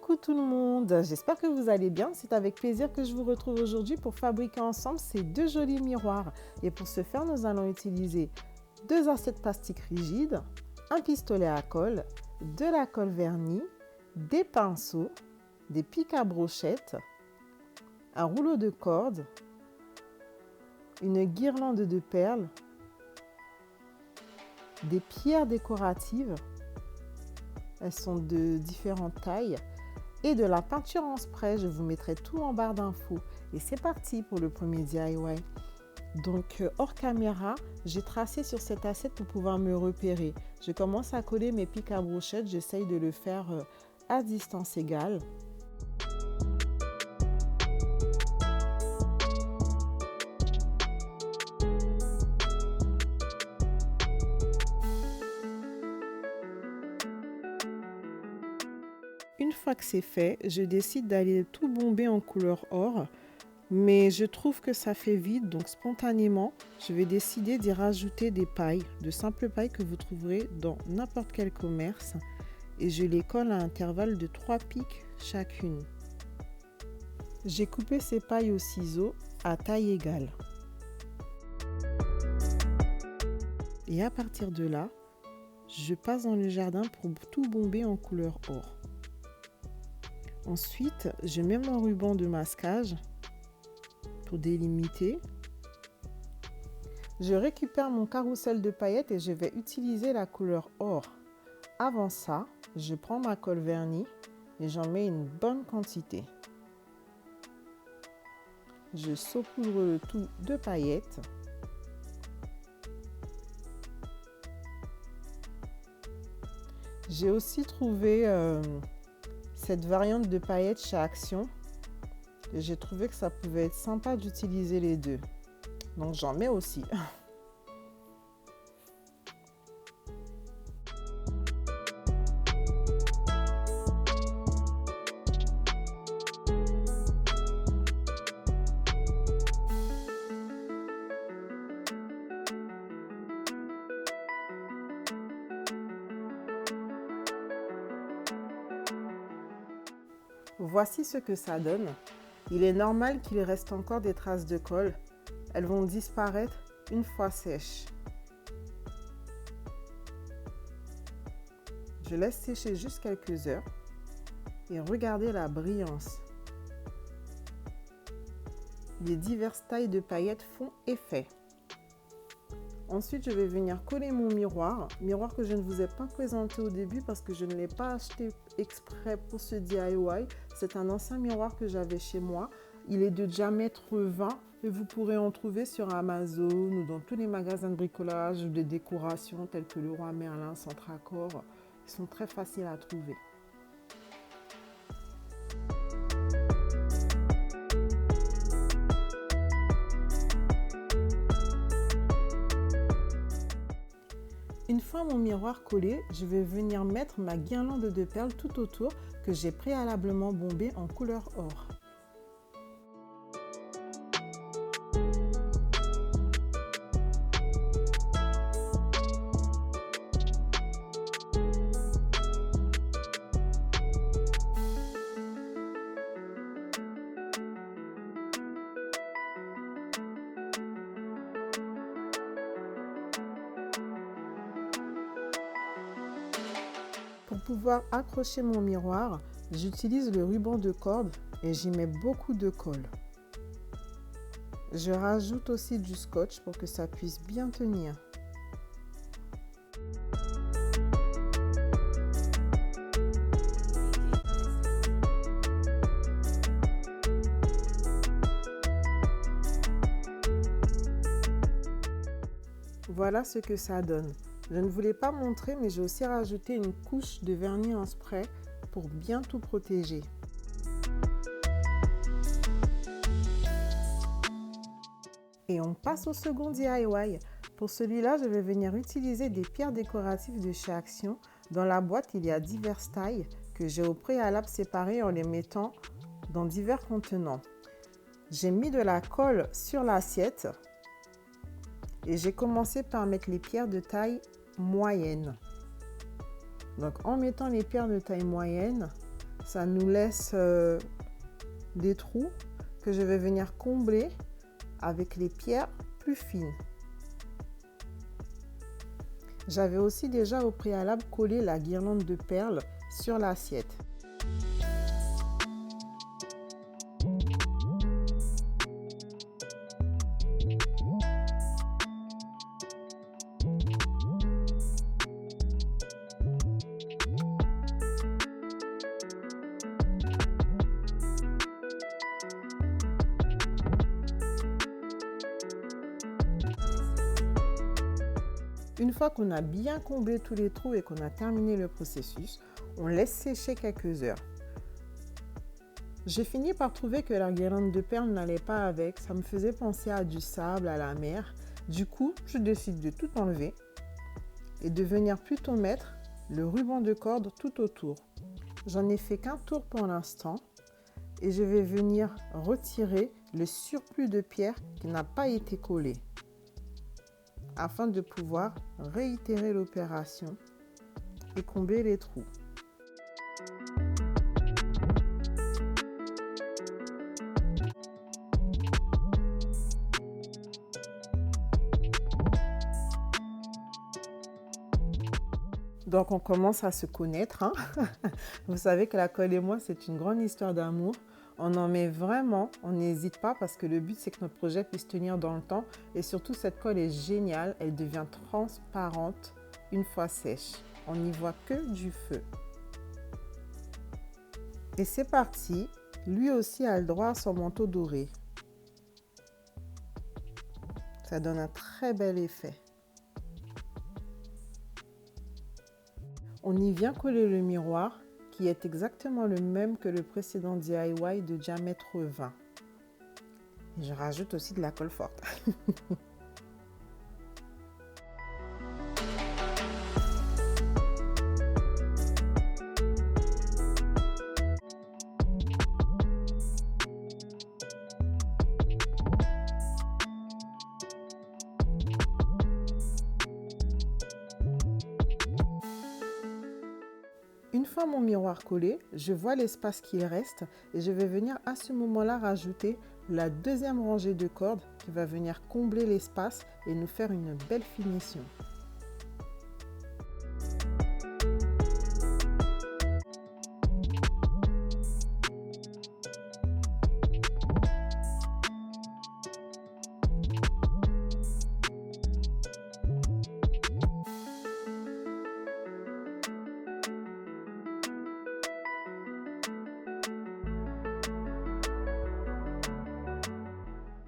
Coucou tout le monde, j'espère que vous allez bien. C'est avec plaisir que je vous retrouve aujourd'hui pour fabriquer ensemble ces deux jolis miroirs. Et pour ce faire, nous allons utiliser deux assiettes plastiques rigides, un pistolet à colle, de la colle vernie, des pinceaux, des pics à brochettes, un rouleau de corde, une guirlande de perles, des pierres décoratives, elles sont de différentes tailles, et de la peinture en spray. Je vous mettrai tout en barre d'infos. Et c'est parti pour le premier DIY. Donc hors caméra, j'ai tracé sur cette assiette pour pouvoir me repérer. Je commence à coller mes pics à brochettes, j'essaye de le faire à distance égale. Une fois que c'est fait, je décide d'aller tout bomber en couleur or, mais je trouve que ça fait vide, donc spontanément, je vais décider d'y rajouter des pailles, de simples pailles que vous trouverez dans n'importe quel commerce, et je les colle à intervalles de 3 pics chacune. J'ai coupé ces pailles au ciseau à taille égale. Et à partir de là, je passe dans le jardin pour tout bomber en couleur or. Ensuite, je mets mon ruban de masquage pour délimiter. Je récupère mon carrousel de paillettes et je vais utiliser la couleur or. Avant ça, je prends ma colle vernie et j'en mets une bonne quantité. Je saupoudre le tout de paillettes. J'ai aussi trouvé cette variante de paillettes chez Action. Et j'ai trouvé que ça pouvait être sympa d'utiliser les deux. Donc j'en mets aussi. Voici ce que ça donne. Il est normal qu'il reste encore des traces de colle. Elles vont disparaître une fois sèches. Je laisse sécher juste quelques heures et regardez la brillance. Les diverses tailles de paillettes font effet. Ensuite, je vais venir coller mon miroir que je ne vous ai pas présenté au début parce que je ne l'ai pas acheté exprès pour ce DIY. C'est un ancien miroir que j'avais chez moi. Il est de diamètre 20 et vous pourrez en trouver sur Amazon ou dans tous les magasins de bricolage ou de décoration tels que Leroy Merlin, Centracor. Ils sont très faciles à trouver. Une fois mon miroir collé, je vais venir mettre ma guirlande de perles tout autour que j'ai préalablement bombée en couleur or. Pour pouvoir accrocher mon miroir, j'utilise le ruban de corde et j'y mets beaucoup de colle. Je rajoute aussi du scotch pour que ça puisse bien tenir. Voilà ce que ça donne. Je ne voulais pas montrer, mais j'ai aussi rajouté une couche de vernis en spray pour bien tout protéger. Et on passe au second DIY. Pour celui-là, je vais venir utiliser des pierres décoratives de chez Action. Dans la boîte, il y a diverses tailles que j'ai au préalable séparées en les mettant dans divers contenants. J'ai mis de la colle sur l'assiette et j'ai commencé par mettre les pierres de taille moyenne. Donc en mettant les pierres de taille moyenne, ça nous laisse des trous que je vais venir combler avec les pierres plus fines. J'avais aussi déjà au préalable collé la guirlande de perles sur l'assiette. Une fois qu'on a bien comblé tous les trous et qu'on a terminé le processus, on laisse sécher quelques heures. J'ai fini par trouver que la guirlande de perles n'allait pas avec, ça me faisait penser à du sable, à la mer. Du coup, je décide de tout enlever et de venir plutôt mettre le ruban de corde tout autour. J'en ai fait qu'un tour pour l'instant et je vais venir retirer le surplus de pierre qui n'a pas été collé, afin de pouvoir réitérer l'opération et combler les trous. Donc on commence à se connaître, hein. Vous savez que la colle et moi, c'est une grande histoire d'amour. On en met vraiment, on n'hésite pas parce que le but c'est que notre projet puisse tenir dans le temps et surtout cette colle est géniale, elle devient transparente une fois sèche. On n'y voit que du feu. Et c'est parti, lui aussi a le droit à son manteau doré. Ça donne un très bel effet. On y vient coller le miroir qui est exactement le même que le précédent DIY de diamètre 20. Et je rajoute aussi de la colle forte. Une fois mon miroir collé, je vois l'espace qu'il reste et je vais venir à ce moment-là rajouter la deuxième rangée de cordes qui va venir combler l'espace et nous faire une belle finition.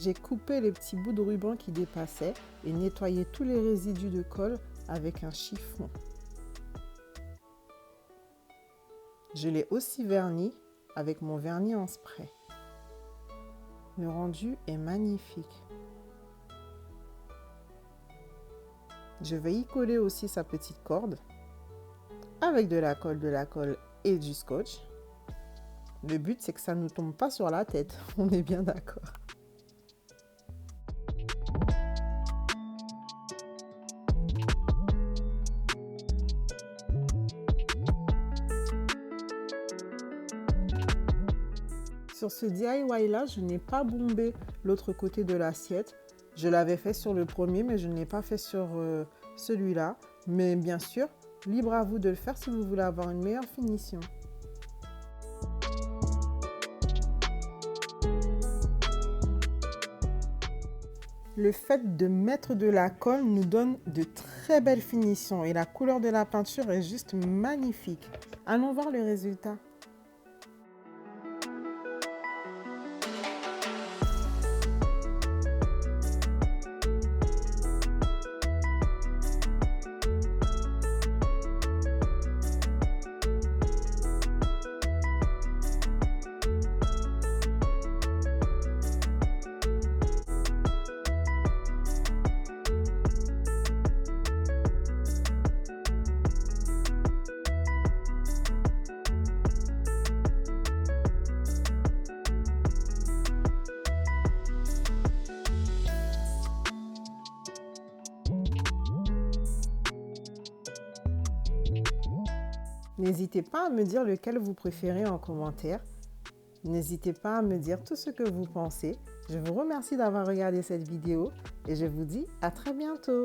J'ai coupé les petits bouts de ruban qui dépassaient et nettoyé tous les résidus de colle avec un chiffon. Je l'ai aussi verni avec mon vernis en spray. Le rendu est magnifique. Je vais y coller aussi sa petite corde avec de la colle et du scotch. Le but c'est que ça ne nous tombe pas sur la tête, on est bien d'accord. Sur ce DIY là, je n'ai pas bombé l'autre côté de l'assiette. Je l'avais fait sur le premier, mais je ne l'ai pas fait sur celui-là. Mais bien sûr, libre à vous de le faire si vous voulez avoir une meilleure finition. Le fait de mettre de la colle nous donne de très belles finitions et la couleur de la peinture est juste magnifique. Allons voir le résultat. N'hésitez pas à me dire lequel vous préférez en commentaire. N'hésitez pas à me dire tout ce que vous pensez. Je vous remercie d'avoir regardé cette vidéo et je vous dis à très bientôt.